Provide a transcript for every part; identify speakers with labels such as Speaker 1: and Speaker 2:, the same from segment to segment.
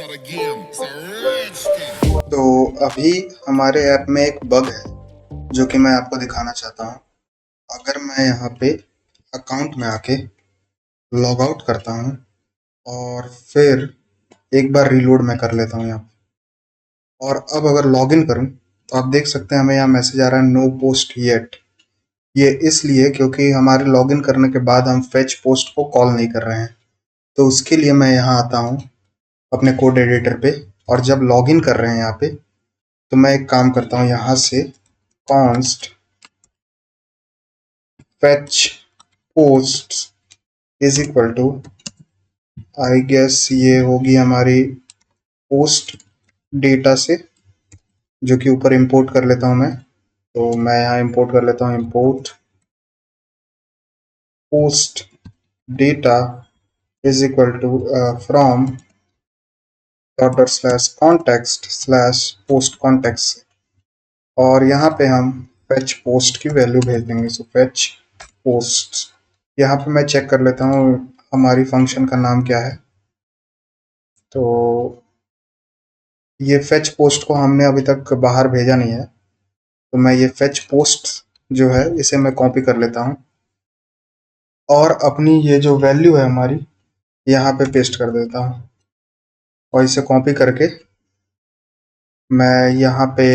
Speaker 1: तो अभी हमारे ऐप में एक बग है जो कि मैं आपको दिखाना चाहता हूँ। अगर मैं यहाँ पे अकाउंट में आके लॉग आउट करता हूँ और फिर एक बार रीलोड मैं कर लेता हूँ यहाँ पे, और अब अगर लॉगिन करूँ तो आप देख सकते हैं हमें यहाँ मैसेज आ रहा है नो पोस्ट येट। ये इसलिए क्योंकि हमारे लॉगिन करने के बाद हम फेच पोस्ट को कॉल नहीं कर रहे हैं। तो उसके लिए मैं यहाँ आता हूँ अपने कोड एडिटर पे, और जब लॉगिन कर रहे हैं यहाँ पे तो मैं एक काम करता हूँ, यहाँ से const fetch posts is equal to, I guess ये होगी हमारी पोस्ट डेटा से, जो कि ऊपर इंपोर्ट कर लेता हूँ मैं। तो मैं यहाँ इंपोर्ट कर लेता हूँ, import post data is equal to from dot slash context slash post context, और यहाँ पे हम फेच पोस्ट की वैल्यू भेज देंगे। सो फेच पोस्ट, यहाँ पे मैं चेक कर लेता हूँ हमारी फंक्शन का नाम क्या है। तो ये फेच पोस्ट को हमने अभी तक बाहर भेजा नहीं है, तो मैं ये फेच पोस्ट जो है इसे मैं कॉपी कर लेता हूँ और अपनी ये जो वैल्यू है हमारी यहाँ पे पेस्ट कर देता हूँ, और इसे कॉपी करके मैं यहाँ पे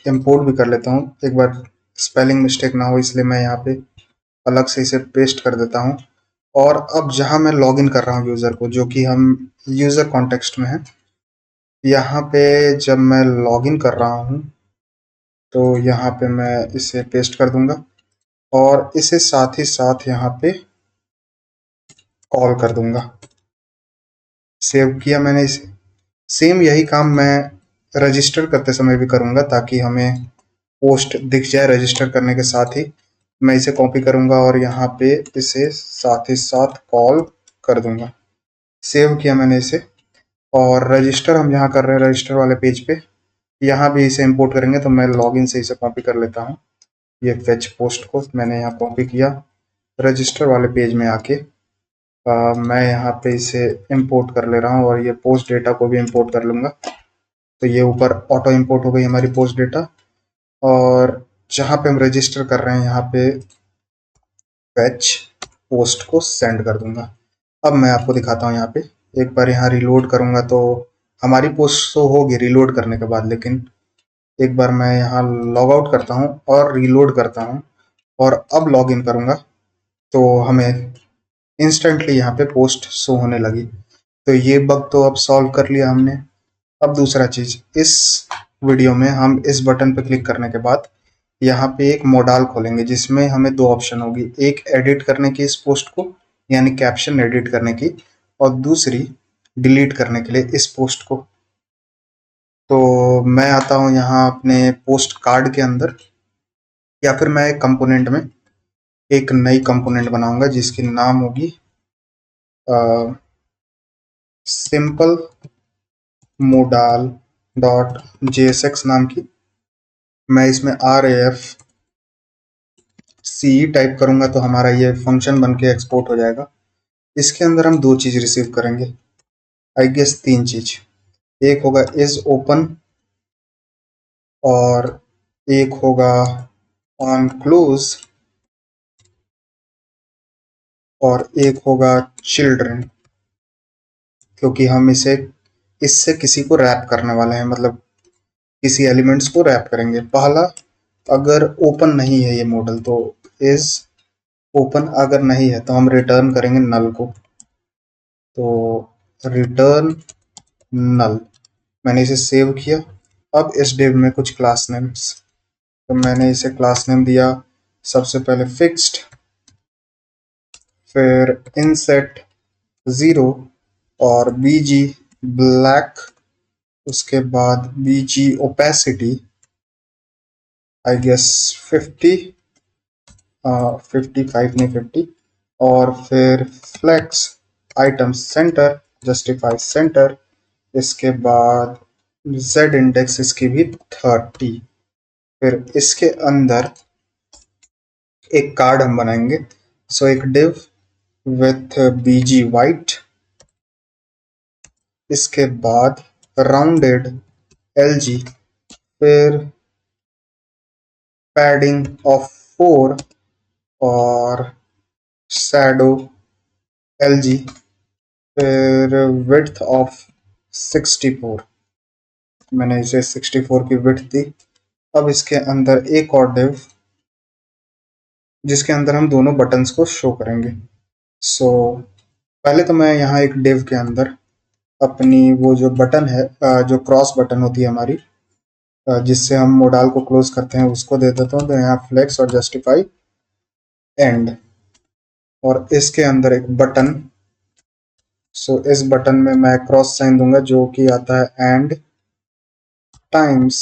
Speaker 1: इंपोर्ट भी कर लेता हूँ। एक बार स्पेलिंग मिस्टेक ना हो इसलिए मैं यहाँ पे अलग से इसे पेस्ट कर देता हूँ। और अब जहाँ मैं लॉगिन कर रहा हूँ यूज़र को, जो कि हम यूज़र कॉन्टेक्स्ट में है, यहाँ पे जब मैं लॉगिन कर रहा हूँ तो यहाँ पे मैं इसे पेस्ट कर दूंगा और इसे साथ ही साथ यहाँ पे कॉल कर दूंगा। सेव किया मैंने इसे। सेम यही काम मैं रजिस्टर करते समय भी करूंगा, ताकि हमें पोस्ट दिख जाए। रजिस्टर करने के साथ ही मैं इसे कॉपी करूंगा और यहाँ पे इसे साथ ही साथ कॉल कर दूंगा। सेव किया मैंने इसे, और रजिस्टर हम यहाँ कर रहे हैं रजिस्टर वाले पेज पे, यहाँ भी इसे इंपोर्ट करेंगे। तो मैं लॉगिन से इसे कॉपी कर लेता हूँ। ये फेच पोस्ट को मैंने यहाँ कॉपी किया, रजिस्टर वाले पेज में आके मैं यहाँ पे इसे इंपोर्ट कर ले रहा हूँ और ये पोस्ट डेटा को भी इंपोर्ट कर लूँगा। तो ये ऊपर ऑटो इंपोर्ट हो गई हमारी पोस्ट डेटा, और जहाँ पे हम रजिस्टर कर रहे हैं यहाँ पे फेच पोस्ट को सेंड कर दूंगा। अब मैं आपको दिखाता हूँ यहाँ पे, एक बार यहाँ रिलोड करूँगा तो हमारी पोस्ट तो होगी रिलोड करने के बाद, लेकिन एक बार मैं यहाँ लॉग आउट करता हूँ और रीलोड करता हूँ और अब लॉग इन करूँगा तो हमें इंस्टेंटली यहाँ पे पोस्ट शो होने लगी। तो ये बग तो अब सॉल्व कर लिया हमने। अब दूसरा चीज, इस वीडियो में हम इस बटन पे क्लिक करने के बाद यहाँ पे एक मोडाल खोलेंगे जिसमें हमें दो ऑप्शन होगी, एक एडिट करने की इस पोस्ट को, यानी कैप्शन एडिट करने की, और दूसरी डिलीट करने के लिए इस पोस्ट को। तो मैं आता हूँ यहाँ अपने पोस्ट कार्ड के अंदर, या फिर मैं एक कंपोनेंट में एक नई कंपोनेंट बनाऊंगा जिसकी नाम होगी सिंपल मोडाल डॉट JSX नाम की। मैं इसमें RAF CE टाइप करूंगा तो हमारा ये फंक्शन बन के एक्सपोर्ट हो जाएगा। इसके अंदर हम दो चीज रिसीव करेंगे, आई गेस तीन चीज। एक होगा इज ओपन, और एक होगा ऑन क्लोज, और एक होगा चिल्ड्रन, क्योंकि हम इससे किसी को रैप करने वाले हैं, मतलब किसी एलिमेंट्स को रैप करेंगे। पहला, अगर ओपन नहीं है ये मॉडल तो इज ओपन, अगर नहीं है तो हम रिटर्न करेंगे नल को। तो रिटर्न नल, मैंने इसे सेव किया। अब इस डिव में कुछ क्लास नेम्स, तो मैंने इसे क्लास नेम दिया सबसे पहले फिक्स्ड, फिर इनसेट 0 और BG ब्लैक, उसके बाद BG ओपेसिटी आई गेस 50, 55 नहीं 50, और फिर flex item center justify center, इसके बाद Z इंडेक्स इसकी भी 30। फिर इसके अंदर एक कार्ड हम बनाएंगे। सो एक डिव विथ BG वाइट, इसके बाद राउंडेड LG, फिर पैडिंग ऑफ 4 और शैडो LG, फिर विड्थ ऑफ 64, मैंने इसे 64 की विड्थ दी। अब इसके अंदर एक और डिव जिसके अंदर हम दोनों बटन्स को शो करेंगे। सो पहले तो मैं यहाँ एक डिव के अंदर अपनी वो जो बटन है, जो क्रॉस बटन होती है हमारी, जिससे हम मोडाल को क्लोज करते हैं, उसको दे देता हूँ। तो यहाँ फ्लेक्स और जस्टिफाई एंड, और इसके अंदर एक बटन। सो इस बटन में मैं क्रॉस साइन दूंगा जो कि आता है एंड टाइम्स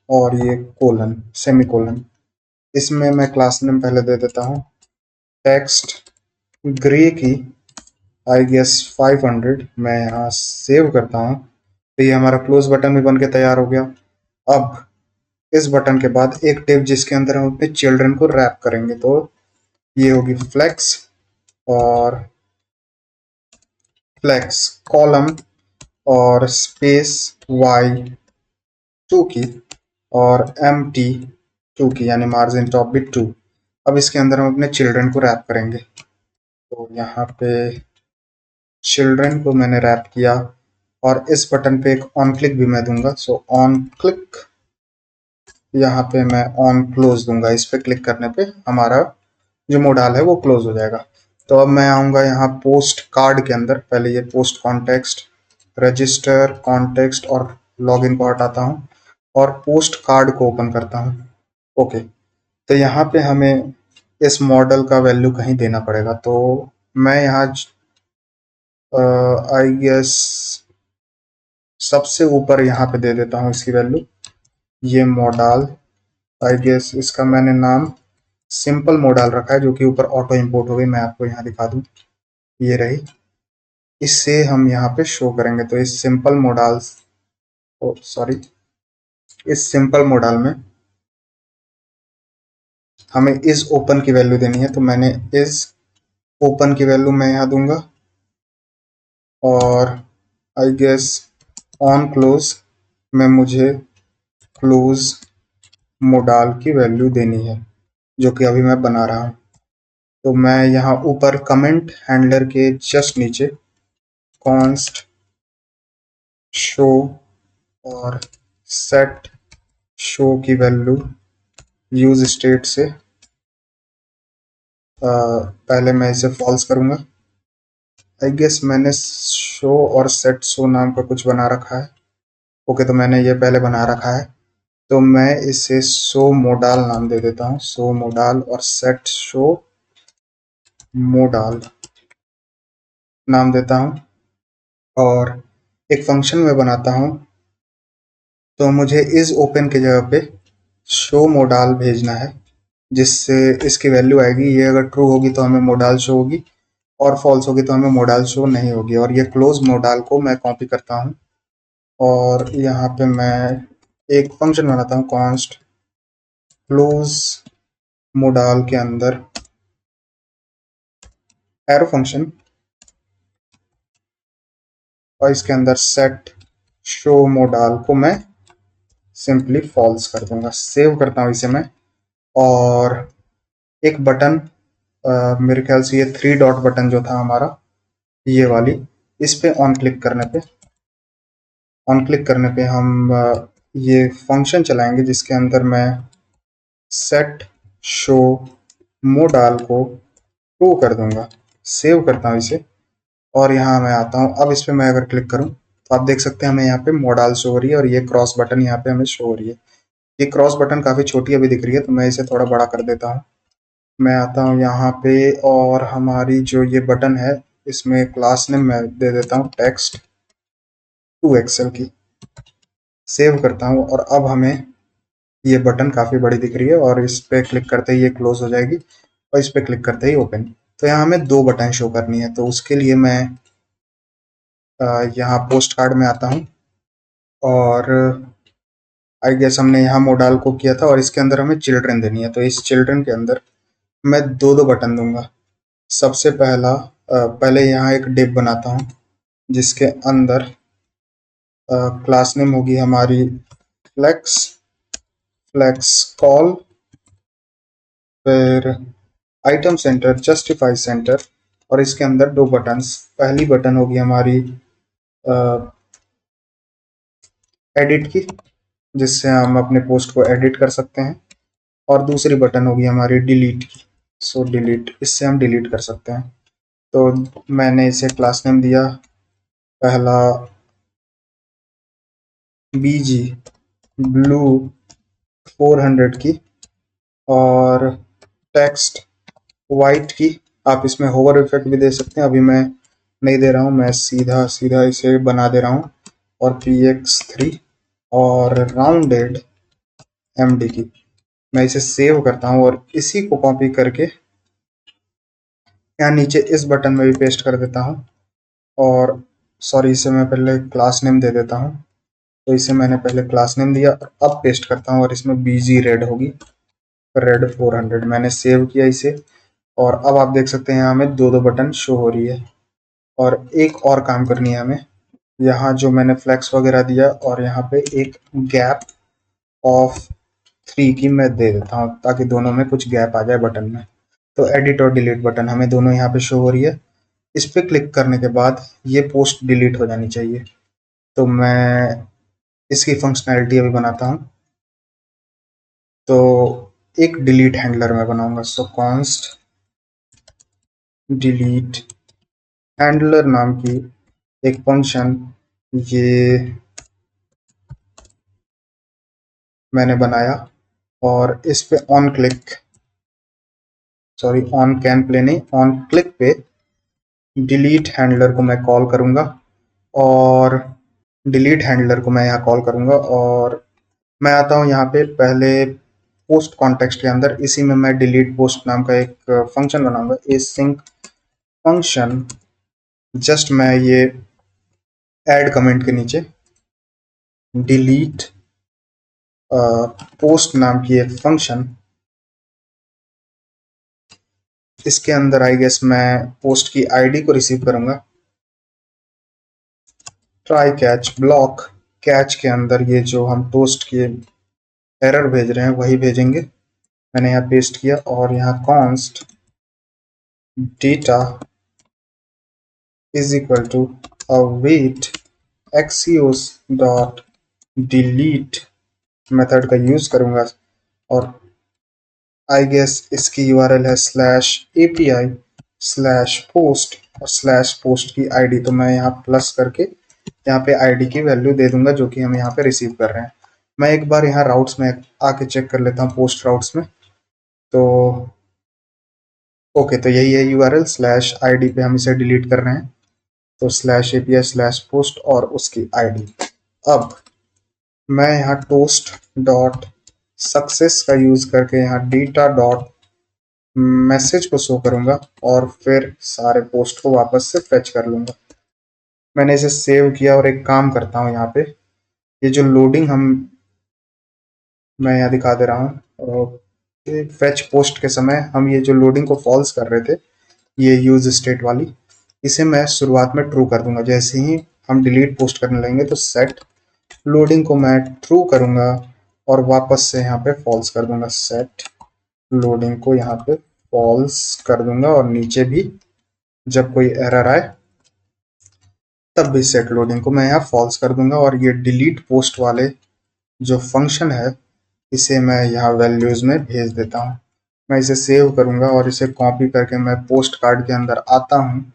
Speaker 1: और ये कोलन, सेमी कोलन। इसमें मैं क्लास नेम पहले दे देता हूँ टेक्स्ट ग्रे की, आई गेस 500। मैं यहाँ सेव करता हूँ। तो ये हमारा क्लोज बटन भी बन के तैयार हो गया। अब इस बटन के बाद एक टेप जिसके अंदर हम अपने चिल्ड्रन को रैप करेंगे, तो ये होगी फ्लेक्स और फ्लेक्स कॉलम और स्पेस Y2 की और MT2 की, यानी मार्जिन टॉप बिट 2। अब इसके अंदर हम अपने चिल्ड्रन को रैप करेंगे। तो यहाँ पे चिल्ड्रन को मैंने रैप किया और इस बटन पे एक ऑन क्लिक भी मैं दूंगा। सो ऑन क्लिक, यहाँ पे मैं ऑन क्लोज दूंगा। इस पे क्लिक करने पे हमारा जो मोडाल है वो क्लोज हो जाएगा। तो अब मैं आऊँगा यहाँ पोस्ट कार्ड के अंदर। पहले ये पोस्ट कॉन्टेक्स्ट, रजिस्टर कॉन्टेक्स्ट और लॉगिन को हटाता हूँ और पोस्ट कार्ड को ओपन करता हूँ। ओके, तो यहाँ पे हमें इस मॉडल का वैल्यू कहीं देना पड़ेगा। तो मैं यहाँ आई गेस सबसे ऊपर यहाँ पे दे देता हूँ इसकी वैल्यू। ये मॉडल, आई गेस इसका मैंने नाम सिंपल मॉडल रखा है, जो कि ऊपर ऑटो इंपोर्ट हो गई। मैं आपको यहाँ दिखा दूँ, ये रही। इससे हम यहाँ पे शो करेंगे। तो इस सिंपल मॉडल, सॉरी, इस सिंपल मॉडल में हमें इस ओपन की वैल्यू देनी है। तो मैंने इस ओपन की वैल्यू मैं यहाँ दूंगा और आई गेस ऑन क्लोज में मुझे क्लोज मोडाल की वैल्यू देनी है, जो कि अभी मैं बना रहा हूँ। तो मैं यहाँ ऊपर कमेंट हैंडलर के जस्ट नीचे कॉन्स्ट शो और सेट शो की वैल्यू यूज स्टेट से पहले मैं इसे फॉल्स करूँगा। आई गेस मैंने शो और सेट शो नाम का कुछ बना रखा है। ओके, तो मैंने ये पहले बना रखा है। तो मैं इसे शो मोडाल नाम दे देता हूँ, शो मोडाल, और सेट शो मोडाल नाम देता हूँ और एक फंक्शन में बनाता हूँ। तो मुझे इस ओपन की जगह पे शो मोडाल भेजना है, जिससे इसकी वैल्यू आएगी। ये अगर ट्रू होगी तो हमें मोडाल शो होगी और फॉल्स होगी तो हमें मोडाल शो नहीं होगी। और ये क्लोज मोडाल को मैं कॉपी करता हूँ और यहाँ पे मैं एक फंक्शन बनाता हूँ कॉन्स्ट क्लोज मोडाल के अंदर एरो फंक्शन, और इसके अंदर सेट शो मोडाल को मैं सिंपली फॉल्स कर दूंगा। सेव करता हूँ इसे मैं। और एक बटन, मेरे ख्याल से ये 3 डॉट बटन जो था हमारा, ये वाली, इस पे ऑन क्लिक करने पे हम ये फंक्शन चलाएंगे जिसके अंदर मैं सेट शो मोडाल को ट्रू कर दूंगा। सेव करता हूँ इसे और यहाँ मैं आता हूँ। अब इस पे मैं अगर क्लिक करूँ तो आप देख सकते हैं हमें यहाँ पे मोडाल शो हो रही है और ये क्रॉस बटन यहाँ पे हमें शो हो रही है। ये क्रॉस बटन काफ़ी छोटी अभी दिख रही है, तो मैं इसे थोड़ा बड़ा कर देता हूँ। मैं आता हूँ यहाँ पे और हमारी जो ये बटन है, इसमें क्लास नेम मैं दे देता हूँ टेक्स्ट टू एक्सेल की। सेव करता हूँ और अब हमें ये बटन काफ़ी बड़ी दिख रही है और इस पे क्लिक करते ही ये क्लोज हो जाएगी और इस पे क्लिक करते ही ओपन। तो यहाँ हमें 2 बटन शो करनी है। तो उसके लिए मैं यहाँ पोस्ट कार्ड में आता हूँ और आई गेस हमने यहाँ मोडाल को किया था और इसके अंदर हमें चिल्ड्रन देनी है। तो इस चिल्ड्रन के अंदर मैं 2 बटन दूंगा। सबसे पहले यहाँ एक डिव बनाता हूँ जिसके अंदर क्लास नेम होगी हमारी फ्लेक्स फ्लेक्स कॉल, फिर आइटम सेंटर जस्टिफाई सेंटर, और इसके अंदर दो बटन्स। पहली बटन होगी हमारी एडिट की, जिससे हम अपने पोस्ट को एडिट कर सकते हैं, और दूसरी बटन होगी हमारी डिलीट की। सो डिलीट, इससे हम डिलीट कर सकते हैं। तो मैंने इसे क्लास नेम दिया पहला बीजी ब्लू 400 की, और टेक्स्ट वाइट की। आप इसमें होवर इफेक्ट भी दे सकते हैं, अभी मैं नहीं दे रहा हूँ, मैं सीधा सीधा इसे बना दे रहा हूँ। और px3 और राउंडेड md की। मैं इसे सेव करता हूँ और इसी को कॉपी करके यहाँ नीचे इस बटन में भी पेस्ट कर देता हूँ। और सॉरी, इसे मैं पहले क्लास नेम दे देता हूँ। तो इसे मैंने पहले क्लास नेम दिया, अब पेस्ट करता हूँ, और इसमें बीजी रेड होगी, रेड 400। मैंने सेव किया इसे, और अब आप देख सकते हैं यहाँ हमें दो दो बटन शो हो रही है। और एक और काम करनी है हमें, यहाँ जो मैंने फ्लेक्स वगैरह दिया, और यहाँ पे एक गैप ऑफ 3 की मैं दे देता हूँ, ताकि दोनों में कुछ गैप आ जाए बटन में। तो एडिट और डिलीट बटन हमें दोनों यहाँ पे शो हो रही है। इस पे क्लिक करने के बाद ये पोस्ट डिलीट हो जानी चाहिए। तो मैं इसकी फंक्शनैलिटी अभी बनाता हूँ। तो एक डिलीट हैंडलर मैं बनाऊंगा। सो कॉन्स्ट डिलीट हैंडलर नाम की एक फंक्शन ये मैंने बनाया, और इस पे on click, sorry on can play नहीं, ऑन क्लिक पे डिलीट हैंडलर को मैं कॉल करूंगा, और डिलीट हैंडलर को मैं यहाँ कॉल करूंगा, और मैं आता हूँ यहाँ पे पहले पोस्ट कॉन्टेक्स्ट के अंदर। इसी में मैं डिलीट पोस्ट नाम का एक फंक्शन बनाऊंगा, एसिंक फंक्शन। जस्ट मैं ये ऐड कमेंट के नीचे डिलीट पोस्ट नाम की एक फंक्शन, इसके अंदर आई गेस मैं पोस्ट की आईडी को रिसीव करूंगा। ट्राई कैच ब्लॉक, कैच के अंदर ये जो हम पोस्ट के एरर भेज रहे हैं वही भेजेंगे। मैंने यहाँ पेस्ट किया, और यहाँ const data is equal to await Axios dot delete method का यूज करूंगा, और आई गेस इसकी यूआरएल है स्लैश एपीआई स्लैश पोस्ट और स्लैश पोस्ट की आईडी। तो मैं यहाँ प्लस करके यहाँ पे आईडी की वैल्यू दे दूंगा, जो कि हम यहाँ पे रिसीव कर रहे हैं। मैं एक बार यहाँ राउट्स में आके चेक कर लेता हूँ, पोस्ट राउट्स में। तो ओके, तो यही है यूआरएल स्लैश आईडी पे हम इसे डिलीट कर रहे हैं। तो स्लैश एपीआई स्लैश पोस्ट और उसकी आईडी। अब मैं यहाँ टोस्ट डॉट सक्सेस का यूज करके यहाँ डेटा डॉट मैसेज को शो करूंगा, और फिर सारे पोस्ट को वापस से फेच कर लूंगा। मैंने इसे सेव किया, और एक काम करता हूँ यहाँ पे, ये जो लोडिंग मैं यहाँ दिखा दे रहा हूँ, फेच पोस्ट के समय हम ये जो लोडिंग को फॉल्स कर रहे थे, ये यूज स्टेट वाली, इसे मैं शुरुआत में ट्रू कर दूंगा। जैसे ही हम डिलीट पोस्ट करने लगेंगे तो सेट लोडिंग को मैं ट्रू करूंगा, और वापस से यहाँ पे फॉल्स कर दूंगा। सेट लोडिंग को यहाँ पे फॉल्स कर दूंगा, और नीचे भी जब कोई एरर आए तब भी सेट लोडिंग को मैं यहाँ फॉल्स कर दूंगा। और ये डिलीट पोस्ट वाले जो फंक्शन है, इसे मैं यहाँ वैल्यूज में भेज देता हूँ। मैं इसे सेव करूंगा, और इसे कॉपी करके मैं पोस्ट कार्ड के अंदर आता हूँ,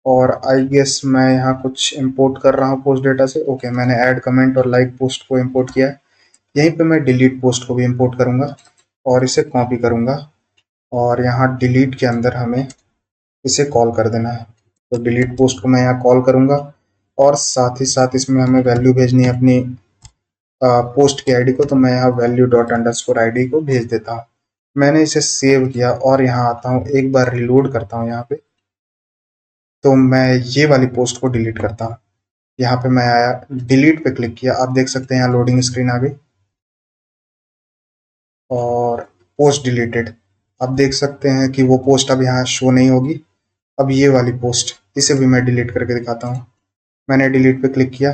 Speaker 1: और आई गेस मैं यहाँ कुछ इंपोर्ट कर रहा हूँ पोस्ट डेटा से। ओके, मैंने ऐड कमेंट और लाइक पोस्ट को इंपोर्ट किया है। यहीं पे मैं डिलीट पोस्ट को भी इंपोर्ट करूंगा, और इसे कॉपी करूंगा, और यहाँ डिलीट के अंदर हमें इसे कॉल कर देना है। तो डिलीट पोस्ट को मैं यहाँ कॉल करूंगा, और साथ ही साथ इसमें हमें वैल्यू भेजनी है अपनी पोस्ट की आईडी को। तो मैं यहाँ वैल्यू डॉट अंडरस्कोर आईडी को भेज देता हूँ। मैंने इसे सेव किया, और यहाँ आता हूँ, एक बार रिलोड करता हूँ यहाँ पे। तो मैं ये वाली पोस्ट को डिलीट करता हूँ। यहाँ पे मैं आया, डिलीट पे क्लिक किया, आप देख सकते हैं यहाँ लोडिंग स्क्रीन आ गई, और पोस्ट डिलीटेड। आप देख सकते हैं कि वो पोस्ट अब यहाँ शो नहीं होगी। अब ये वाली पोस्ट, इसे भी मैं डिलीट करके दिखाता हूँ। मैंने डिलीट पे क्लिक किया,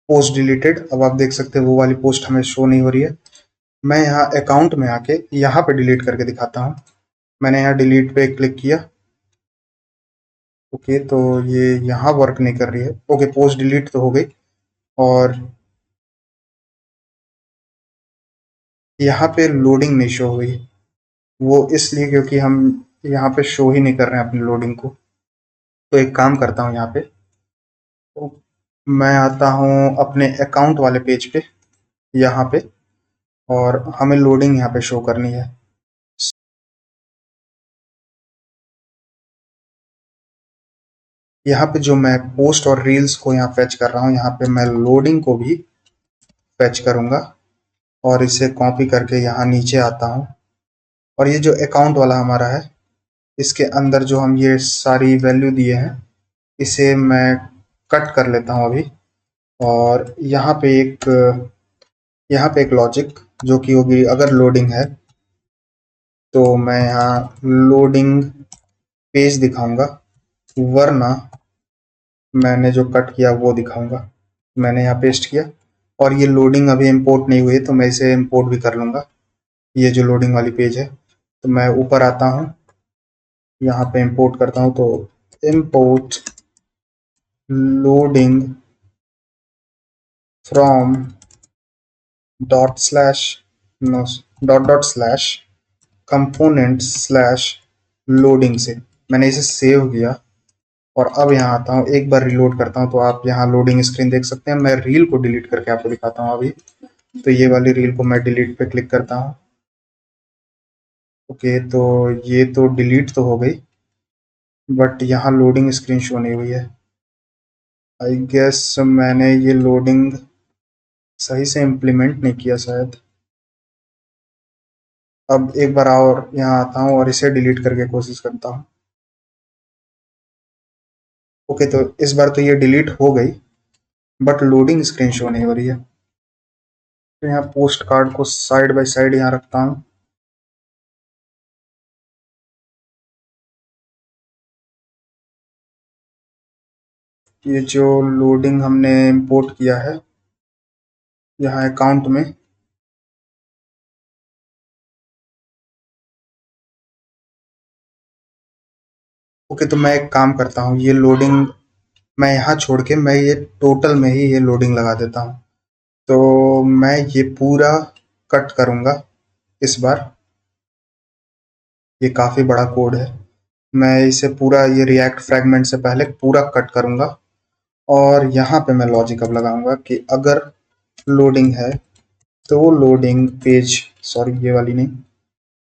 Speaker 1: पोस्ट डिलीटेड, अब आप देख सकते हैं वो वाली पोस्ट हमें शो नहीं हो रही है। मैं यहाँ अकाउंट में आके यहाँ पे डिलीट करके दिखाता हूँ। मैंने यहाँ डिलीट पे क्लिक किया। ओके, तो ये यहाँ वर्क नहीं कर रही है। ओके, पोस्ट डिलीट तो हो गई, और यहाँ पे लोडिंग नहीं शो हुई। वो इसलिए क्योंकि हम यहाँ पे शो ही नहीं कर रहे हैं अपनी लोडिंग को। तो एक काम करता हूँ, यहाँ पे तो मैं आता हूँ अपने अकाउंट वाले पेज पे, यहाँ पे, और हमें लोडिंग यहाँ पे शो करनी है। यहाँ पे जो मैं पोस्ट और रील्स को यहाँ फेच कर रहा हूँ, यहाँ पे मैं लोडिंग को भी फेच करूँगा, और इसे कॉपी करके यहाँ नीचे आता हूँ। और ये जो अकाउंट वाला हमारा है, इसके अंदर जो हम ये सारी वैल्यू दिए हैं, इसे मैं कट कर लेता हूँ अभी। और यहाँ पे एक लॉजिक जो कि होगी, अगर लोडिंग है तो मैं यहाँ लोडिंग पेज दिखाऊंगा, वरना मैंने जो कट किया वो दिखाऊंगा। मैंने यहाँ पेस्ट किया, और ये लोडिंग अभी इंपोर्ट नहीं हुई है, तो मैं इसे इंपोर्ट भी कर लूंगा। ये जो लोडिंग वाली पेज है, तो मैं ऊपर आता हूँ, यहाँ पे इंपोर्ट करता हूँ, तो import loading from dot slash no dot dot slash component slash loading से मैंने इसे सेव किया। और अब यहाँ आता हूँ, एक बार रिलोड करता हूँ, तो आप यहाँ लोडिंग स्क्रीन देख सकते हैं। मैं रील को डिलीट करके आपको दिखाता हूँ अभी। तो ये वाली रील को मैं डिलीट पे क्लिक करता हूँ। ओके, तो ये तो डिलीट तो हो गई, बट यहाँ लोडिंग स्क्रीन शो नहीं हुई है। आई गेस मैंने ये लोडिंग सही से इम्प्लीमेंट नहीं किया शायद। अब एक बार और यहाँ आता हूँ और इसे डिलीट करके कोशिश करता हूँ। ओके, तो इस बार तो ये डिलीट हो गई, बट लोडिंग स्क्रीन शो नहीं हो रही है। तो यहाँ पोस्ट कार्ड को साइड बाय साइड यहाँ रखता हूँ। ये जो लोडिंग हमने इंपोर्ट किया है यहाँ अकाउंट में, ओके, तो मैं एक काम करता हूँ, ये लोडिंग मैं यहाँ छोड़ के मैं ये टोटल में ही ये लोडिंग लगा देता हूँ। तो मैं ये पूरा कट करूँगा इस बार। ये काफ़ी बड़ा कोड है, मैं इसे पूरा ये रिएक्ट फ्रैगमेंट से पहले पूरा कट करूँगा। और यहाँ पे मैं लॉजिक अब लगाऊंगा कि अगर लोडिंग है तो लोडिंग पेज, सॉरी ये वाली नहीं,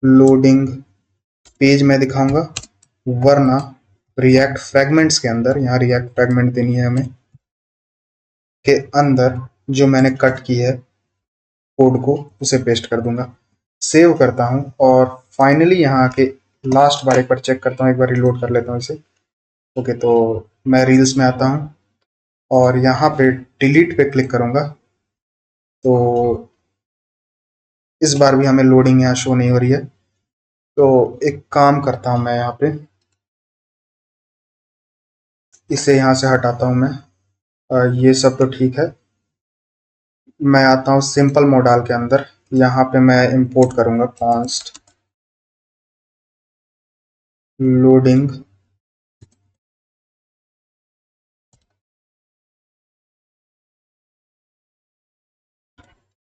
Speaker 1: लोडिंग पेज में दिखाऊंगा, वरना रिएक्ट फ्रैगमेंट्स के अंदर, यहाँ रिएक्ट फ्रैगमेंट देनी है हमें, के अंदर जो मैंने कट की है कोड को उसे पेस्ट कर दूंगा। सेव करता हूँ, और फाइनली यहाँ आके लास्ट बार एक बार चेक करता हूँ, एक बार रिलोड कर लेता हूँ इसे। ओके, तो मैं रील्स में आता हूँ और यहाँ पे डिलीट पे क्लिक करूंगा, तो इस बार भी हमें लोडिंग यहाँ शो नहीं हो रही है। तो एक काम करता हूँ, मैं यहाँ पे इसे यहाँ से हटाता हूँ मैं। ये सब तो ठीक है। मैं आता हूँ सिंपल मोडाल के अंदर, यहाँ पे मैं इंपोर्ट करूँगा const loading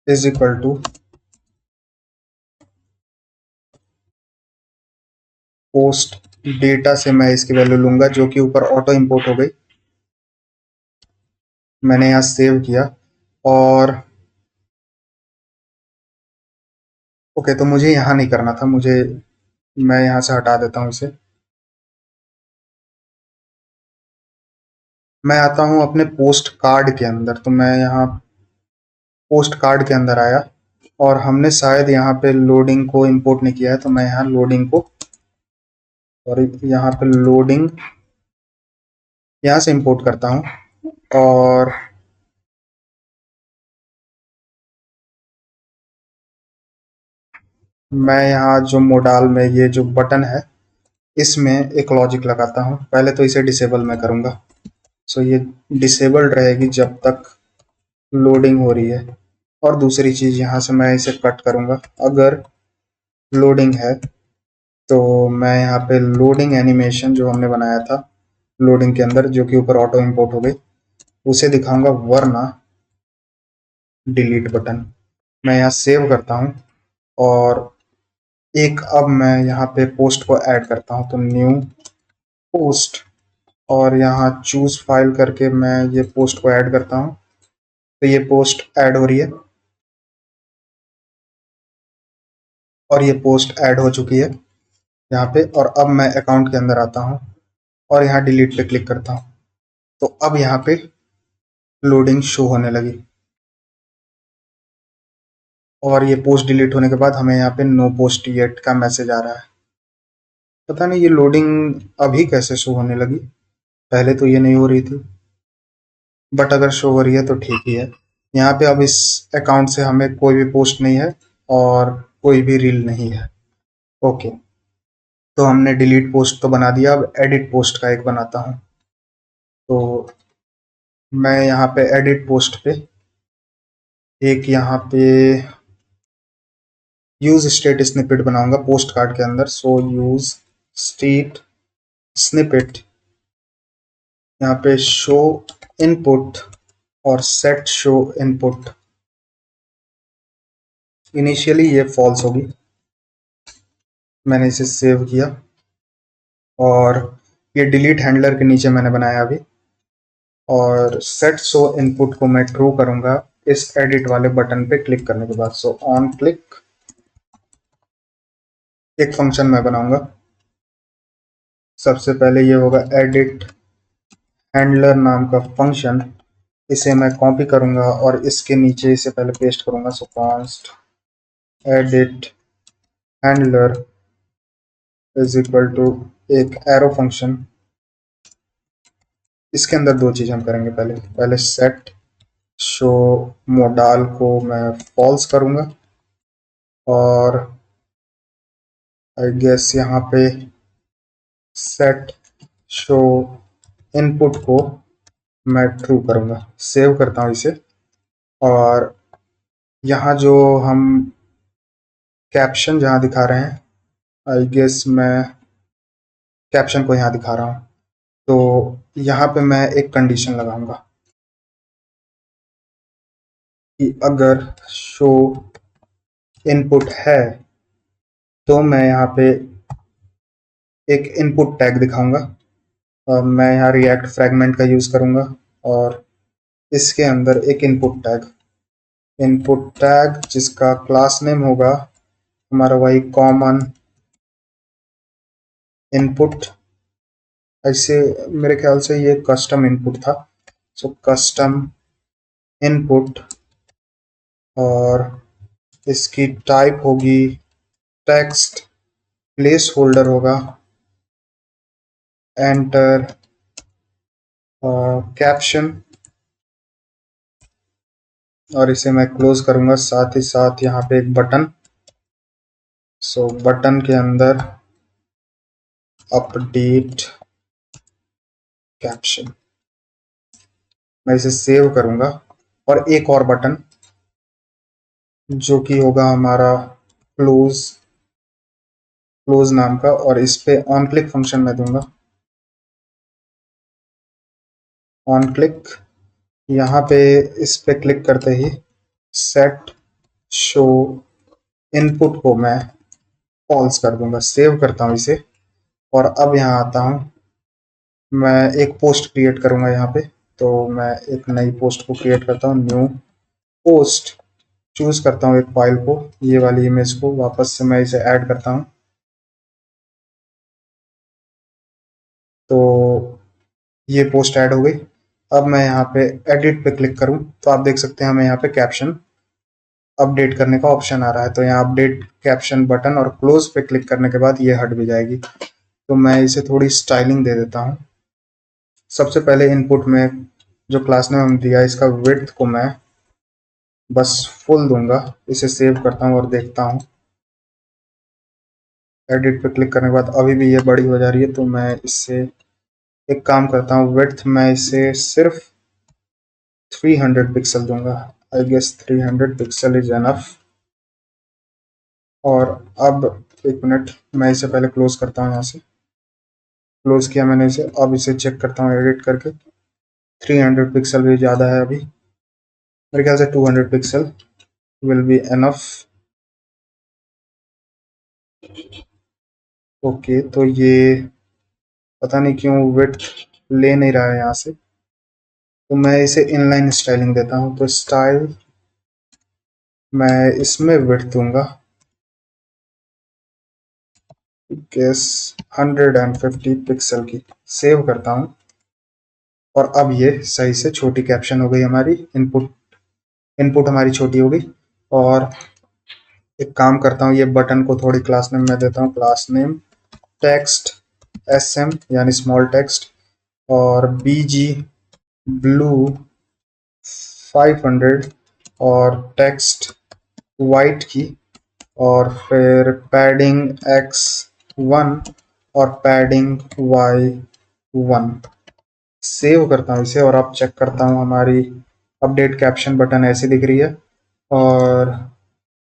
Speaker 1: is equal to post data से मैं इसकी वैल्यू लूंगा, जो कि ऊपर ऑटो इंपोर्ट हो गई। मैंने यहाँ सेव किया, और ओके, तो मुझे यहाँ नहीं करना था, मैं यहाँ से हटा देता हूँ इसे। मैं आता हूँ अपने पोस्ट कार्ड के अंदर, तो मैं यहाँ पोस्ट कार्ड के अंदर आया, और हमने शायद यहाँ पे लोडिंग को इंपोर्ट नहीं किया है, तो मैं यहाँ लोडिंग को, और यहाँ पे लोडिंग यहाँ से इंपोर्ट करता हूँ। और मैं यहाँ जो मोडाल में ये जो बटन है, इसमें एक लॉजिक लगाता हूँ। पहले तो इसे डिसेबल मैं करूँगा, सो ये डिसेबल्ड रहेगी जब तक लोडिंग हो रही है। और दूसरी चीज यहाँ से मैं इसे कट करूंगा। अगर लोडिंग है तो मैं यहाँ पे लोडिंग एनिमेशन जो हमने बनाया था लोडिंग के अंदर, जो कि ऊपर ऑटो इंपोर्ट हो गई, उसे दिखाऊंगा, वरना डिलीट बटन। मैं यहाँ सेव करता हूँ और एक अब मैं यहाँ पे पोस्ट को ऐड करता हूँ, तो न्यू पोस्ट, और यहाँ चूज फाइल करके मैं ये पोस्ट को ऐड करता हूँ। तो ये पोस्ट ऐड हो रही है और ये पोस्ट ऐड हो चुकी है यहाँ पे। और अब मैं अकाउंट के अंदर आता हूँ और यहाँ डिलीट पे क्लिक करता हूँ, तो अब यहाँ पे लोडिंग शो होने लगी। और ये पोस्ट डिलीट होने के बाद हमें यहाँ पे नो पोस्ट येट का मैसेज आ रहा है। पता नहीं ये लोडिंग अभी कैसे शो होने लगी, पहले तो ये नहीं हो रही थी। बट अगर शो हो रही है तो ठीक ही है। यहाँ पे अब इस अकाउंट से हमें कोई भी पोस्ट नहीं है और कोई भी रील नहीं है। ओके, तो हमने डिलीट पोस्ट तो बना दिया, अब एडिट पोस्ट का एक बनाता हूँ। तो मैं यहाँ पे एडिट पोस्ट पे एक यहाँ पे यूज स्टेट स्निपेट बनाऊंगा पोस्ट कार्ड के अंदर। सो यूज स्टेट स्निपेट, यहाँ पे शो इनपुट और सेट शो इनपुट। इनिशियली ये फॉल्स होगी, मैंने इसे सेव किया और ये डिलीट हैंडलर के नीचे मैंने बनाया अभी। और सेट शो इनपुट को मैं ट्रू करूंगा इस एडिट वाले बटन पे क्लिक करने के बाद। सो ऑन क्लिक एक फंक्शन मैं बनाऊंगा। सबसे पहले ये होगा एडिट हैंडलर नाम का फंक्शन, इसे मैं कॉपी करूंगा और इसके नीचे इसे पहले पेस्ट करूंगा। So const edit handler is equal to एक एरो फंक्शन। इसके अंदर दो चीज हम करेंगे, पहले सेट शो मोडाल को मैं फॉल्स करूंगा और आई गेस यहाँ पे सेट शो इनपुट को मैं ट्रू करूंगा। सेव करता हूँ इसे और यहाँ जो हम कैप्शन जहाँ दिखा रहे हैं, आई गेस मैं कैप्शन को यहाँ दिखा रहा हूँ, तो यहाँ पे मैं एक कंडीशन लगाऊंगा कि अगर शो इनपुट है तो मैं यहाँ पे एक इनपुट टैग दिखाऊंगा। और मैं यहाँ रिएक्ट फ्रैगमेंट का यूज करूंगा और इसके अंदर एक इनपुट टैग जिसका क्लास नेम होगा हमारा वही कॉमन इनपुट। ऐसे मेरे ख्याल से ये कस्टम इनपुट था। सो कस्टम इनपुट और इसकी टाइप होगी टेक्स्ट, प्लेस होल्डर होगा एंटर कैप्शन, और इसे मैं क्लोज करूंगा। साथ ही साथ यहाँ पे एक बटन। सो बटन के अंदर अपडेट कैप्शन, मैं इसे सेव करूंगा। और एक और बटन जो कि होगा हमारा क्लोज नाम का, और इस पे ऑन क्लिक फंक्शन मैं दूंगा। ऑन क्लिक, यहाँ पे इस पे क्लिक करते ही सेट शो इनपुट को मैं फॉल्स कर दूंगा। सेव करता हूँ इसे और अब यहाँ आता हूँ, मैं एक पोस्ट क्रिएट करूंगा यहाँ पे। तो मैं एक नई पोस्ट को क्रिएट करता हूँ, न्यू पोस्ट, चूज करता हूँ एक फाइल को, ये वाली इमेज को, वापस से मैं इसे ऐड करता हूँ। तो ये पोस्ट ऐड हो गई। अब मैं यहाँ पे एडिट पे क्लिक करूँ तो आप देख सकते हैं हमें यहाँ पे कैप्शन अपडेट करने का ऑप्शन आ रहा है। तो यहाँ अपडेट कैप्शन बटन और क्लोज पे क्लिक करने के बाद ये हट भी जाएगी। तो मैं इसे थोड़ी स्टाइलिंग दे देता हूँ। सबसे पहले इनपुट में जो क्लास नेम हम दिया इसका विड्थ को मैं बस फुल दूंगा। इसे सेव करता हूँ और देखता हूँ। एडिट पे क्लिक करने के बाद अभी भी ये बड़ी हो जा रही है, तो मैं इससे एक काम करता हूँ, विड्थ मैं इसे सिर्फ 300 पिक्सल दूंगा। I guess 300 pixel is enough. और अब एक मिनट, मैं इसे पहले क्लोज करता हूँ। यहाँ से क्लोज किया मैंने इसे, अब इसे चेक करता हूँ एडिट करके। 300 पिक्सल भी ज़्यादा है, अभी मेरे ख्याल से 200 pixel will be enough. Okay, तो ये पता नहीं क्यों विड्थ ले नहीं रहा है यहाँ से, तो मैं इसे इनलाइन स्टाइलिंग देता हूँ। तो स्टाइल मैं इसमें विड्थ दूंगा गेस 150 पिक्सल की। सेव करता हूँ और अब ये सही से छोटी कैप्शन हो गई हमारी। इनपुट इनपुट हमारी छोटी हो गई। और एक काम करता हूँ, ये बटन को थोड़ी क्लास नेम मैं देता हूँ, क्लास नेम टेक्स्ट SM यानी स्मॉल टेक्स्ट, और BG ब्लू 500 और टेक्स्ट वाइट की, और फिर पैडिंग X1 और पैडिंग Y1। सेव करता हूँ इसे और अब चेक करता हूँ, हमारी अपडेट कैप्शन बटन ऐसी दिख रही है। और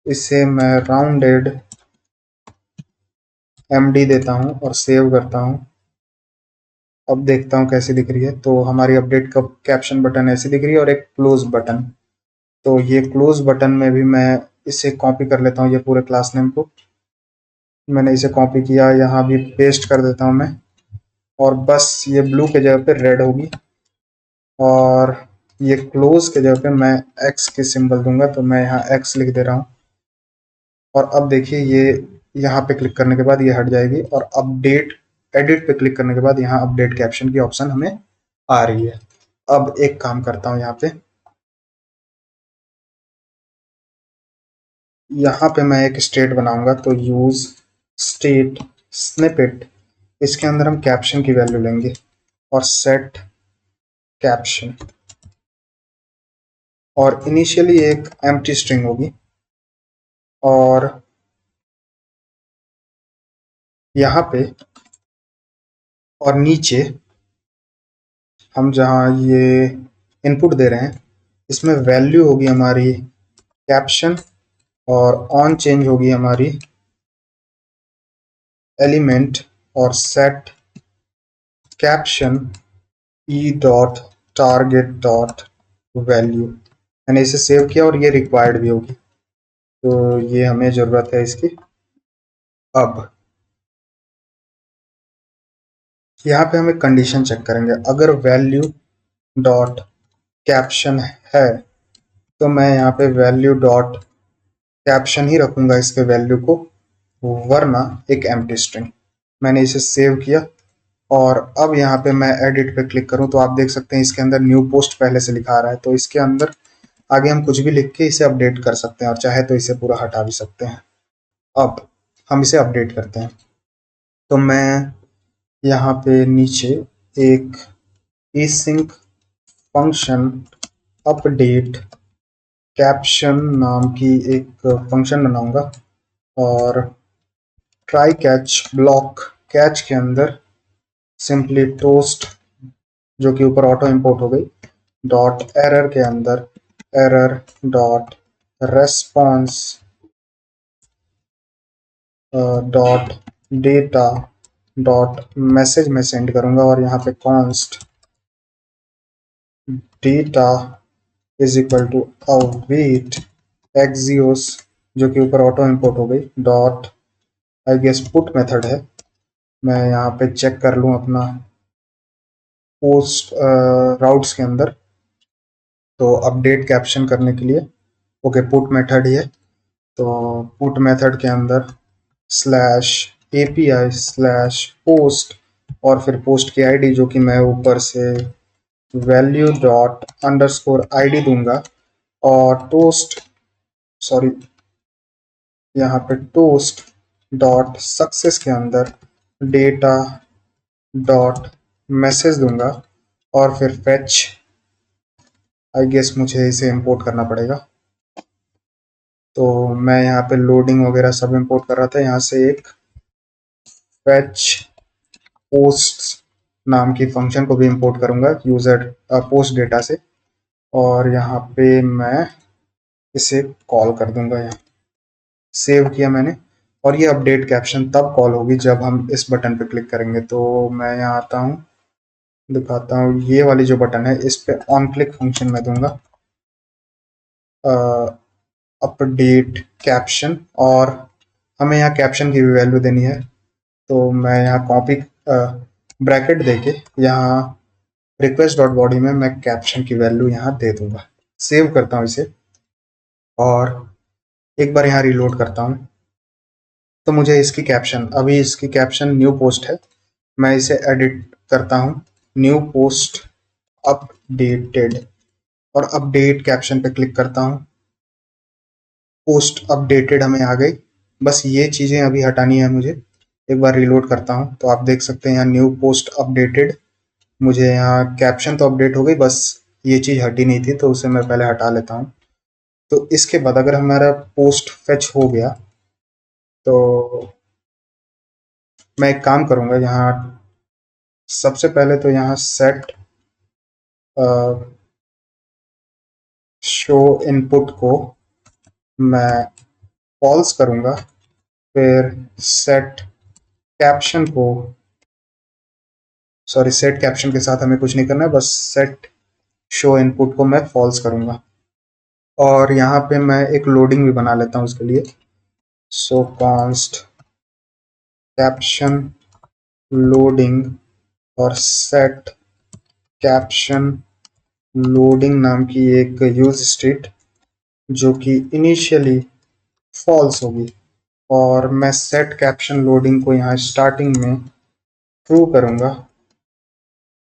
Speaker 1: इसे मैं राउंडेड MD देता हूँ और सेव करता हूँ। अब देखता हूँ कैसी दिख रही है। तो हमारी अपडेट का कैप्शन बटन ऐसी दिख रही है और एक क्लोज बटन। तो ये क्लोज बटन में भी मैं इसे कॉपी कर लेता हूँ, ये पूरे क्लास नेम को मैंने इसे कॉपी किया, यहाँ भी पेस्ट कर देता हूँ मैं। और बस ये ब्लू के जगह पे रेड होगी, और ये क्लोज के जगह पे मैं X की सिंबल दूंगा, तो मैं यहाँ X लिख दे रहा हूँ। और अब देखिए ये यहाँ पे क्लिक करने के बाद ये हट जाएगी, और अपडेट एडिट पे क्लिक करने के बाद यहाँ अपडेट कैप्शन की ऑप्शन हमें आ रही है। अब एक काम करता हूँ, यहाँ पे मैं एक स्टेट बनाऊंगा। तो यूज स्टेट स्निपेट, इसके अंदर हम कैप्शन की वैल्यू लेंगे और सेट कैप्शन, और इनिशियली एक एम्प्टी स्ट्रिंग होगी। और यहाँ पे और नीचे हम जहाँ ये इनपुट दे रहे हैं, इसमें वैल्यू होगी हमारी कैप्शन, और ऑन चेंज होगी हमारी एलिमेंट, और set caption E dot target dot value. मैंने इसे सेव किया और ये रिक्वायर्ड भी होगी, तो ये हमें ज़रूरत है इसकी। अब यहाँ पे हम एक कंडीशन चेक करेंगे, अगर वैल्यू डॉट कैप्शन है तो मैं यहाँ पे वैल्यू डॉट कैप्शन ही रखूंगा इसके वैल्यू को, वरना एक एम्प्टी स्ट्रिंग। मैंने इसे सेव किया और अब यहाँ पे मैं एडिट पे क्लिक करूँ तो आप देख सकते हैं इसके अंदर न्यू पोस्ट पहले से लिखा आ रहा है। तो इसके अंदर आगे हम कुछ भी लिख के इसे अपडेट कर सकते हैं, और चाहे तो इसे पूरा हटा भी सकते हैं। अब हम इसे अपडेट करते हैं। तो मैं यहाँ पे नीचे एक async फंक्शन अपडेट कैप्शन नाम की एक फंक्शन बनाऊंगा, और ट्राई कैच ब्लॉक कैच के अंदर सिंपली टोस्ट, जो कि ऊपर ऑटो इंपोर्ट हो गई, डॉट एरर के अंदर error dot response dot data dot message में सेंड करूंगा, और यहाँ पे const data is equal to await Axios, जो कि ऊपर ऑटो इंपोर्ट हो गई, dot I guess put method है। मैं यहाँ पे चेक कर लूँ अपना पोस्ट राउट्स के अंदर, तो अपडेट कैप्शन करने के लिए ओके पुट मेथड ही है। तो पुट मेथड के अंदर स्लैश API स्लैश पोस्ट, और फिर पोस्ट की आईडी जो कि मैं ऊपर से वैल्यू डॉट अंडरस्कोर ID दूंगा, और टोस्ट सॉरी यहाँ पे टोस्ट डॉट सक्सेस के अंदर डेटा डॉट मैसेज दूंगा, और फिर फेच आई गेस मुझे इसे इंपोर्ट करना पड़ेगा। तो मैं यहाँ पे लोडिंग वगैरह सब इंपोर्ट कर रहा था, यहाँ से एक फेच पोस्ट नाम की फंक्शन को भी इंपोर्ट करूंगा यूजर पोस्ट डेटा से। और यहाँ पे मैं इसे कॉल कर दूंगा। यहाँ सेव किया मैंने, और ये अपडेट कैप्शन तब कॉल होगी जब हम इस बटन पे क्लिक करेंगे। तो मैं यहाँ आता हूँ, दिखाता हूँ, ये वाली जो बटन है इस पे ऑन क्लिक फंक्शन में दूंगा अपडेट कैप्शन, और हमें यहाँ कैप्शन की भी वैल्यू देनी है। तो मैं यहाँ कॉपी ब्रैकेट देके यहाँ रिक्वेस्ट डॉट बॉडी में मैं कैप्शन की वैल्यू यहाँ दे दूंगा। सेव करता हूँ इसे और एक बार यहाँ रिलोड करता हूँ। तो मुझे इसकी कैप्शन, अभी इसकी कैप्शन न्यू पोस्ट है, मैं इसे एडिट करता हूँ, न्यू पोस्ट अपडेटेड, और अपडेट कैप्शन पे क्लिक करता हूँ। पोस्ट अपडेटेड हमें आ गई। बस ये चीज़ें अभी हटानी है मुझे। एक बार रिलोड करता हूँ तो आप देख सकते हैं यहाँ न्यू पोस्ट अपडेटेड, मुझे यहाँ कैप्शन तो अपडेट हो गई, बस ये चीज़ हटी नहीं थी तो उसे मैं पहले हटा लेता हूँ। तो इसके बाद अगर हमारा पोस्ट फेच हो गया तो मैं एक काम करूँगा, यहाँ सबसे पहले तो यहाँ सेट शो इनपुट को मैं फॉल्स करूँगा, फिर सेट कैप्शन को, सॉरी सेट कैप्शन के साथ हमें कुछ नहीं करना है, बस सेट शो इनपुट को मैं फॉल्स करूँगा। और यहाँ पे मैं एक लोडिंग भी बना लेता हूँ उसके लिए। सो कॉन्स्ट कैप्शन लोडिंग और सेट कैप्शन लोडिंग नाम की एक यूज स्टेट जो कि इनिशियली फॉल्स होगी, और मैं सेट कैप्शन लोडिंग को यहाँ स्टार्टिंग में ट्रू करूँगा,